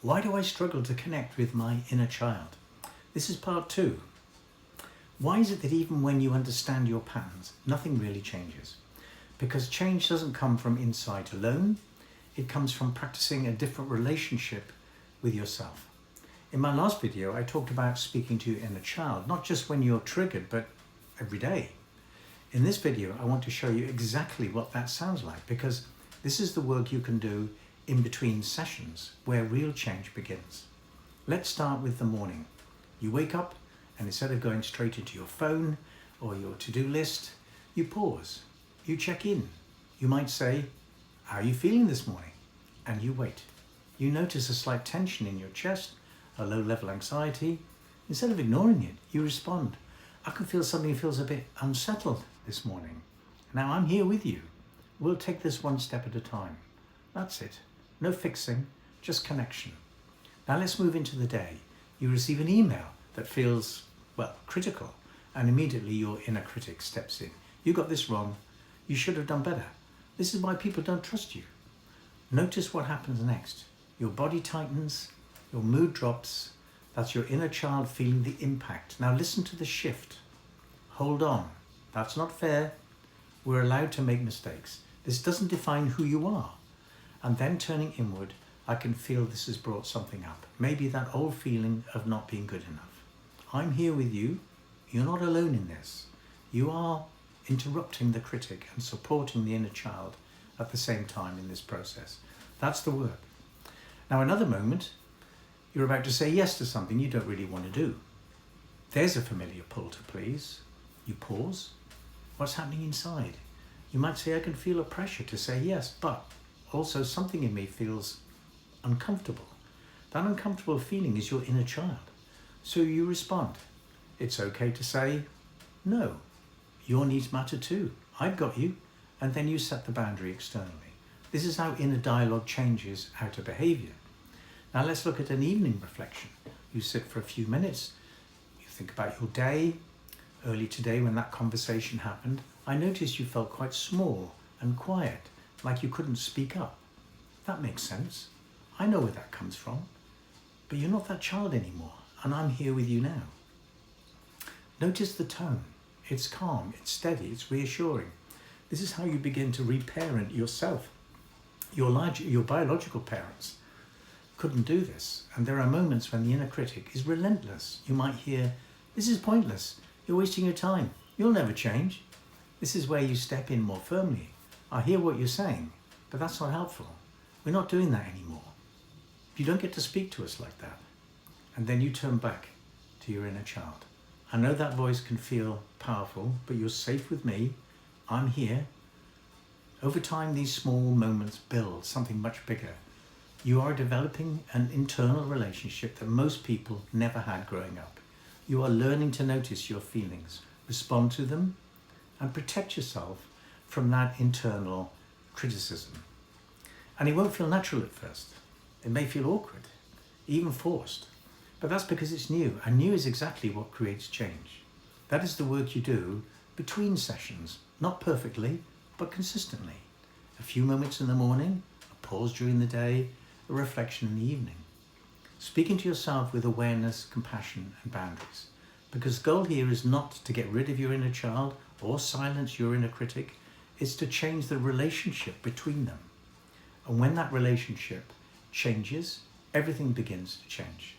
Why do I struggle to connect with my inner child? This is part 2. Why is it that even when you understand your patterns, nothing really changes? Because change doesn't come from inside alone. It comes from practicing a different relationship with yourself. In my last video, I talked about speaking to your inner child, not just when you're triggered, but every day. In this video, I want to show you exactly what that sounds like, because this is the work you can do in between sessions where real change begins. Let's start with the morning. You wake up and instead of going straight into your phone or your to-do list, you pause, you check in. You might say, how are you feeling this morning? And you wait. You notice a slight tension in your chest, a low-level anxiety. Instead of ignoring it, you respond, I can feel something feels a bit unsettled this morning. Now I'm here with you. We'll take this one step at a time. That's it. No fixing, just connection. Now let's move into the day. You receive an email that feels, well, critical, and immediately your inner critic steps in. You got this wrong. You should have done better. This is why people don't trust you. Notice what happens next. Your body tightens, your mood drops. That's your inner child feeling the impact. Now listen to the shift. Hold on. That's not fair. We're allowed to make mistakes. This doesn't define who you are. And then turning inward, I can feel this has brought something up. Maybe that old feeling of not being good enough. I'm here with you. You're not alone in this. You are interrupting the critic and supporting the inner child at the same time in this process. That's the work. Now another moment, you're about to say yes to something you don't really want to do. There's a familiar pull to please. You pause. What's happening inside? You might say, I can feel a pressure to say yes, but also something in me feels uncomfortable. That uncomfortable feeling is your inner child. So you respond. It's okay to say, no, your needs matter too. I've got you. And then you set the boundary externally. This is how inner dialogue changes outer behavior. Now let's look at an evening reflection. You sit for a few minutes. You think about your day. Early today when that conversation happened, I noticed you felt quite small and quiet, like you couldn't speak up. That makes sense. I know where that comes from. But you're not that child anymore, and I'm here with you now. Notice the tone. It's calm, it's steady, it's reassuring. This is how you begin to reparent yourself. Your biological parents couldn't do this, and there are moments when the inner critic is relentless. You might hear, this is pointless. You're wasting your time. You'll never change. This is where you step in more firmly. I hear what you're saying, but that's not helpful. We're not doing that anymore. You don't get to speak to us like that. And then you turn back to your inner child. I know that voice can feel powerful, but you're safe with me. I'm here. Over time, these small moments build something much bigger. You are developing an internal relationship that most people never had growing up. You are learning to notice your feelings, respond to them, and protect yourself from that internal criticism. And it won't feel natural at first. It may feel awkward, even forced. But that's because it's new, and new is exactly what creates change. That is the work you do between sessions, not perfectly, but consistently. A few moments in the morning, a pause during the day, a reflection in the evening. Speaking to yourself with awareness, compassion, and boundaries. Because the goal here is not to get rid of your inner child or silence your inner critic. It's to change the relationship between them. And when that relationship changes, everything begins to change.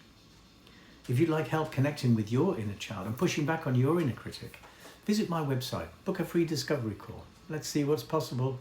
If you'd like help connecting with your inner child and pushing back on your inner critic, visit my website, book a free discovery call. Let's see what's possible.